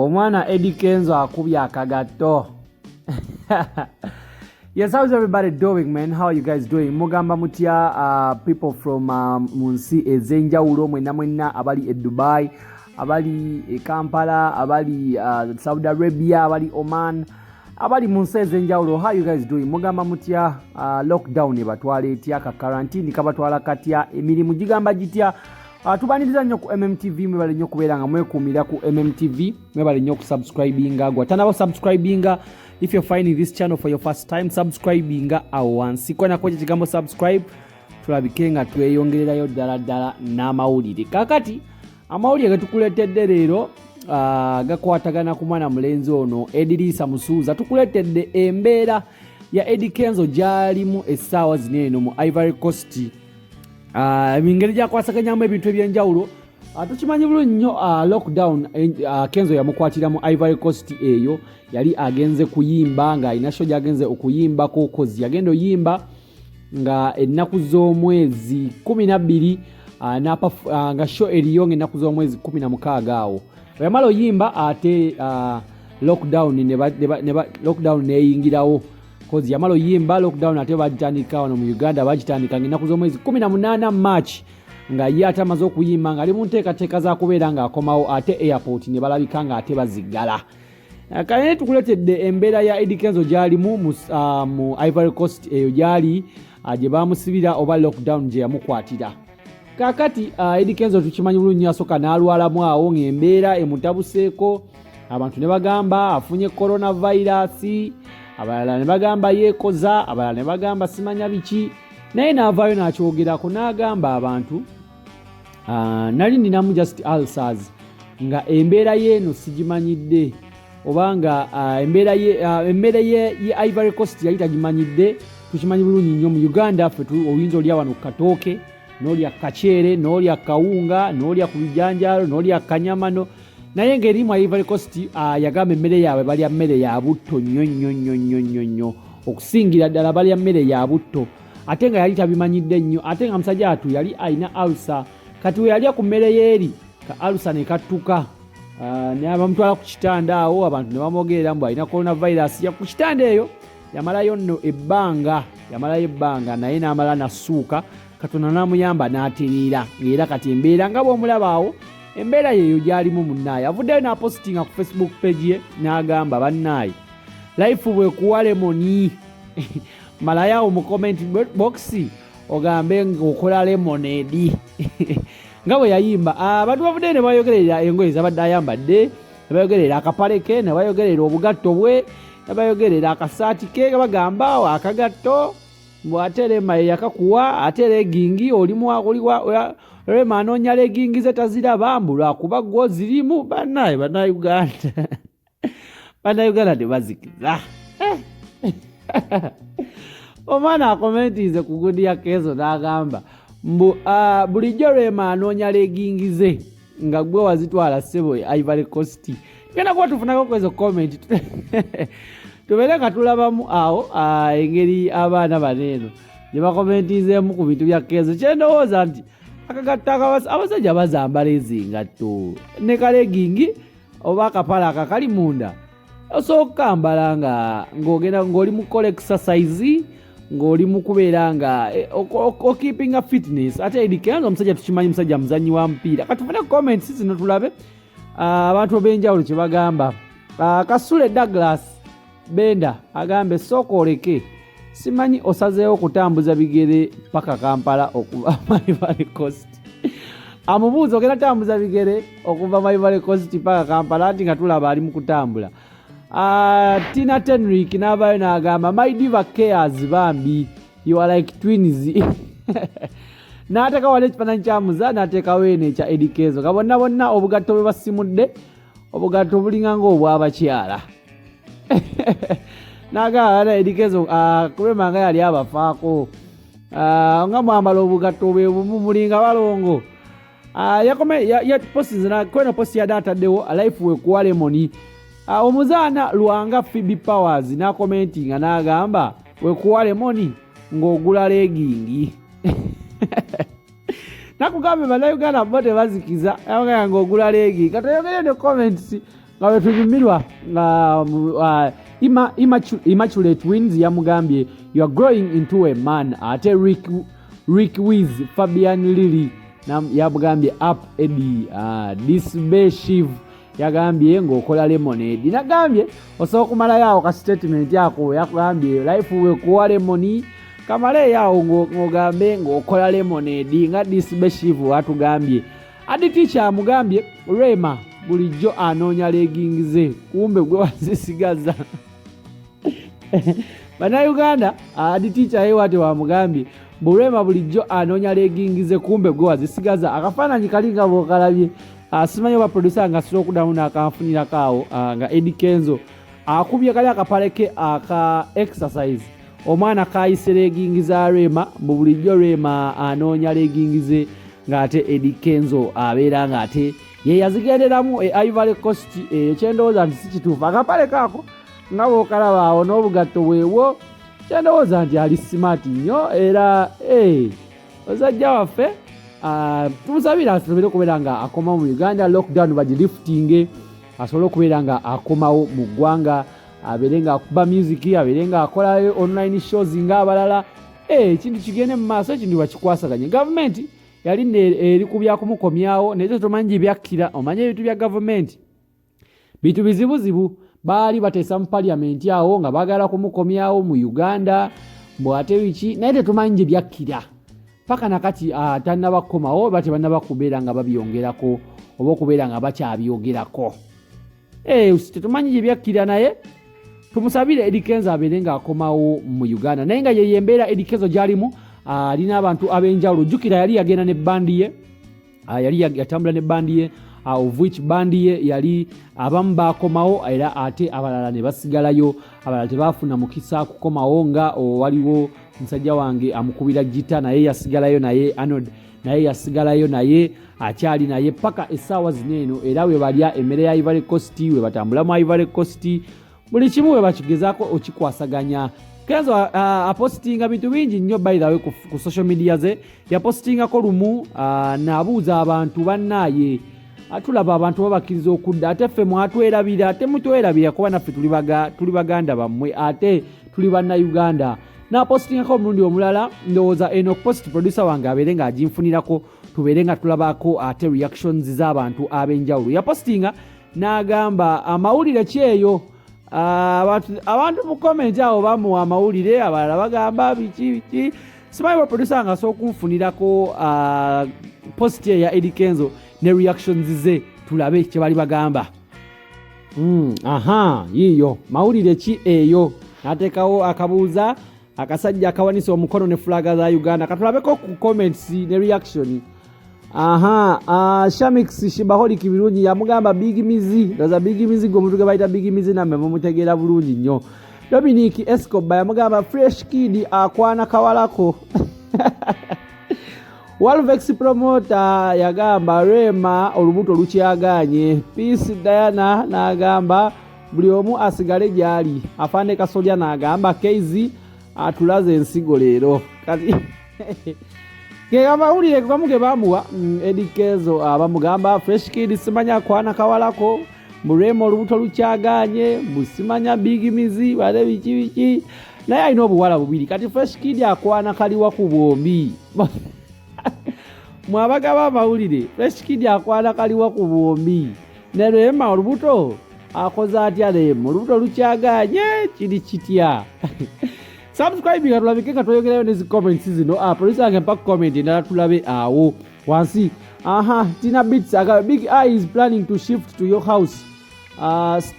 Omwana Eddie Kenzo akubye akagatto. Yes, how's everybody doing, man? How are you guys doing? Mugamba mutya people from munsi ezenjawulo mwenna abali Dubai, abali Kampala, abali Saudi Arabia, abali Oman, abali munsi ezenjawulo. How you guys doing? Mugamba mutya lockdown ebatwala etya ka quarantine kabatwala katya emirimu gigamba gitya. Tubaniriza nnyo ku MMTV, mwebale nnyo kubeera nga mwekuumira ku MMTV, mwebale nnyo kusubscribinga. Gwatana subscribinga. If you're finding this channel for your first time, subscribinga awansi. Kona koje kigambo subscribe, tulabike nga tweyongererayo ddala n'amawulire. Kakati amawulire getukuletedde leero gakwatagana ku mwana mulenzi ono Edrisa Musuuza. Tukuletedde embeera ya Eddie Kenzo gyalimu essaawa zino eno mu Ivory Coast. Mingeri gyakwasaganyaamu ebintu ebyenjawulo. Tukimanyi bulungi nnyo lockdown Kenzo yamukwatira mu Ivory Coast eyo. Yali agenze kuyimba nga ina show yagenze okuyimbako kozi yagendo yimba nga ennaku z'omwezi 12 nga show eriyo ennaku z'omwezi 16 awo. Yamalo yimba ate lockdown neyingirawo kozi yamalo yimba lockdown ate bagitandika wano mu Uganda bagitandika ennaku z'omwezi 18 March nga yata mazo kuyimba nga ali mu nteekateeka za kubeera nga akomawo ate airport ne balabika nga ate bazigala. Kane tukuletedde embeera ya Eddie Kenzo gyali mu Ivory Coast eyo gyali gye bamusibira oba lockdown gye yamukwatira. Kakati Eddie Kenzo tukimanyi bulungi asooka n'alwalamu awo ng'embeera emutabuseeko, abantu ne bagamba afunye coronavirus, abalala ne bagamba yeekoza, abalala ne bagamba simanya biki, naye n'avaayo n'akyogerako n'agamba abantu nali ninamu just ulcers nga embeera y'eno sigimanyidde obanga embeera ye Ivory Coast yali tagimanyidde. Tukimanyi bulungi nnyo mu Uganda ffe oyinza olya wano katooke, n'olya kacere, n'olya kawunga, n'olya ku bijanjalo, n'olya kanyamano, naye ng'eri mu Ivory Coast yagamba emmere yaabwe balya mmere ya butto nnyo okusingira ddala balya mmere ya butto, ate nga yali tabimanyidde nnyo, ate nga musajja atu yali alina ulcer. Kati we yalya ku mmere yeeri ka ulcer ne kattuka. Ne bamutwala ku kitanda awo abantu ne bamwogerera mbu alina coronavirus. Ya ku kitanda eyo yamalayo nno ebbanga naye n'amala nasuuka, Katonda n'amuyamba n'atereera. Era kati embeera nga bw'omulaba awo embeera yeeyo gyalimu munnaaye. Avuddeyo n'apositinga ku Facebook page ye n'agamba bannaaye life bwekuwa lemoni malayo awo mu comment box ogambe ng'okola lemonade nga bwe yayimba. Abantu bavuddeyo ne bayogerera engoye zabadde ayambadde, ne bayogerera akapale ke, ne bayogerera obugatto bwe, ne bayogerera akasaati ke, nga bagamba akagatto bw'ate Lema yakakuwa, ate legingi oliwa Lema anoonya legingi ze taziraba mbu lwakuba gwo zirimu. Bannayuganda tebazikiza. Omwana akomentize ku gundi ya Kenzo n'agamba mbu bulijjo Lema anoonya legingi ze nga gwe wazitwala ssebo Ivory Coast. Tugenda kuba tufunako kwezo comment tubeere nga tulabamu awo engeri abaana baneeno gye bakomentizeemu ku bintu bya Kenzo. Kyendowooza nti akagatta abasajja bazambala ezingatto ne kalegingi oba akapala akakali munda osooka kambala ng'ogenda ng'oli mu kola exercise, ng'oli mu kubeera nga keeping fitness. Ate Eddie Kenzo omusajja tukimanyi musajja muzannyi wa mupiira. Katufune comments zino tulabe abantu b'enjawulo kye bagamba. Kasule Douglas Benda agambe sooka oleke, simanyi osazeewo kutambuza bigere paka Kampala okuva Ivory Coast. Amubuuza ogenda tambuza bigere okuva Ivory Coast paka Kampala anti nga tulaba ali mu kutambula. Tina Tenrick n'avaayo n'agamba my diva cares bambi you are like twins. N'ateeka wala ekifaananyi kya muza n'ateekawo eno ekya Eddie Kenzo nga bonna obugatto bwe basimudde, obugatto bulinga ng'obw'abakyala. N'agamba Eddie Kenzo kulema nga yali abafaako nga mwambala obugatto bwe bumu mulinga balongo. Kweno posti yadde ataddewo life wekuwa lemoni. Omuzaana Lwanga Phoebe Powers n'akomentinga n'agamba wekuwa lemoni ng'ogula legingi. Nakugambe bannayuganda bo tebazikiza ng'ogula legingi. Katayogere ne comments nga wetunyumirwa Immaculate Wins yamugambye you are growing into a man. Ate Rick Wiz Fabian Lily yamugambye up Eddie. Disbe Shiv yagambye ng'okola lemonade. Nagambye osobola okumala yawo ka statement yako yakugambye life we kuwa lemoni kamale yawo ng'ogambe ng'okola lemonade nga Disbe Shiv atugambye. Adi teacher amugambye Rema bulijjo anoonya leggings ze kumbe gwe wazisigaza. Bannayuganda adi teacher yewate wamugambye Rema bulijjo anoonya leggings ze kumbe gwe wazisigaza. Akafaananyi kalinga bw'okalabye. Simanyi oba producer nga sira okuddamu akanfunira kaawo nga Eddie Kenzo akubye kali akapale ke aka exercise omwana kayise leggings za Rema bulijjo Rema anoonya leggings ze ng'ate Eddie Kenzo abeera ng'ate ye yazigenderamu Ivory Coast ekyendowooza nti si kituufu. Akapale kaako nga bw'okalaba awo n'obugatto bwewo kyendowooza nti ali smart nnyo era ozajja waffe tumusabira asobole okubeera nga akomawo mu Uganda. Lockdown bagilifting asobole okubeera nga akomawo mu ggwanga abeere nga akuba music abeere nga akola online shows ng'abalala ekintu kigende mu maaso ekintu bakikwasaganye. Gavumenti yali eri kubya kumukomyawo naye tomanyi byakkira. Omanye ebintu bya gavumenti bintu bizibuzibu. Baali bateesa mu parliament awo nga baagala kumukomyawo mu Uganda mbwate biki naye tetumanyi byakkira paka nakati tannabakomawo bate bannabakubeera nga babyongerako oba okubeera nga bakyabyogerako. Tetumanyi gye byakkira naye tumusabire Eddie Kenzo abeere nga akomawo mu Uganda naye nga ye embeera Eddie Kenzo gy'alimu alina abantu ab'enjawulo. Jjukira yali yagenda ne bandi ye yali yatambula ne bandi ye of which bandi ye yali abamu baakomawo era ate abalala ne basigalayo. Abalala tebaafuna mukisa kukomawo nga waliwo musajja wange amukubira gita naye yasigalayo naye Arnold naye yasigalayo naye akyali naye paka essaawa zineeno era we balya emmere ya Ivory Coast we batambula mu Ivory Coast buli kimu we bakigezaako okikwasaganya. Kenzo apostinga bintu bingi nnyo by the way ku social media ze. Yapostingako lumu n'abuuza abantu bannaaye atulaba abantu babakkiriza okudda ate ffe mwatwerabira ate mutwerabira kuba naffe tuli baganda bammwe ate tuli bannayuganda. N'apostingako omulundi omulala ndowooza eno post producer wange abeere nga aginfunirako tubeere nga tulabako ate reactions z'abantu ab'enjawulo. Yapostinga n'agamba amawulire kyeyo. Abantu mu comment awo bamuwa amawulire abalala bagamba biki simanyi bwa producer nga asobola okunfunirako post ya Eddie Kenzo ne reactions ze tulabe kye bali bagamba. Yiyo mawulire ki eyo n'ateekawo akabuuza akasajja akawanisa omukono ne flaga za Uganda katulabeko ku comments ne reaction. Shamix Shibaholi kibirungi yamugamba Big Mizi ndoza Big Mizi gwe omuntu gwe bayita Big Mizi namme mumutegeera bulungi nnyo. Dominic Escobar yamugamba Fresh Kid akwana kawalako. Walvex promoter yagamba Rema olubuto lukyaganye. Peace Diana n'agamba buli omu asigale gyali. Afande Kasolya n'agamba KZ atulaze ensigo leero kati amawulire gamuge bamuwa Eddie Kenzo bamugamba Fresh Kid simanya kwana kawalako Rema olubuto lukyaganye musimanya Big Mizi bale biki naye alina obuwala bubiri kati Fresh Kid akwana kaliwa ku bwombi. Mwabagaba amawulire Fresh Kid akwana kaliwa ku bwombi ne Rema olubuto akoze atya Rema olubuto lukyaganye kiri kitya. Subscribe nga tulabike nga tweyongerayo nezi comments zino. Producer wange mpa comment endala tulabe awo wansi. Tina Beats aga Big Eye is planning to shift to your house.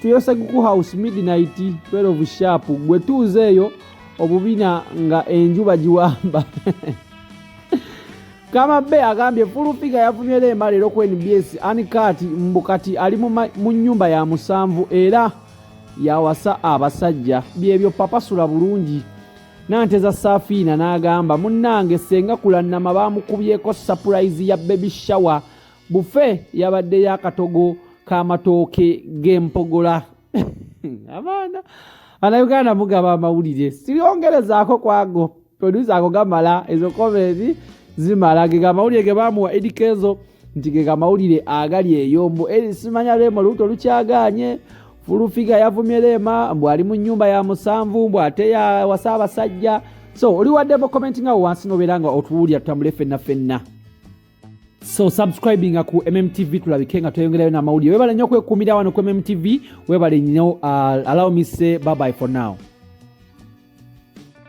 To your Seguku house midnight 12 sharp. Gwe tuuzeeyo obubina nga enjuba giwamba. Kama be agambye full figure yafunye Rema leero ku NBS Anikati mbukati ali mu nnyumba ya musanvu era yawasa abasajja byebyo papasula bulungi. Nanteza Safina n'agamba munnange senga kulannama bamukubyeko surprise ya baby shower buffet yabadde yakatogo k'amatooke g'empogola. Abaana Uganda mugaba amawulire siyongerezaako kwago producer ako gamala ezo comment zimala ge amawulire ge bamuwa Eddie Kenzo nti ge amawulire agali eyombo simanya Lema Luuto lukyaganye Fulufiga yavumye Lema mbu ali mu nnyumba ya musanvu mbu ate ya Wassaabasajja. So oli waddeko commenting awo wansi nobeera nga otuwulira tutambule fenna. So subscribing ku MMTV tulabike nga tweyongerayo n'amawulire. Webale nnyo kwekuumira wano ku MMTV. Webale nnyo allow me say bye bye for now.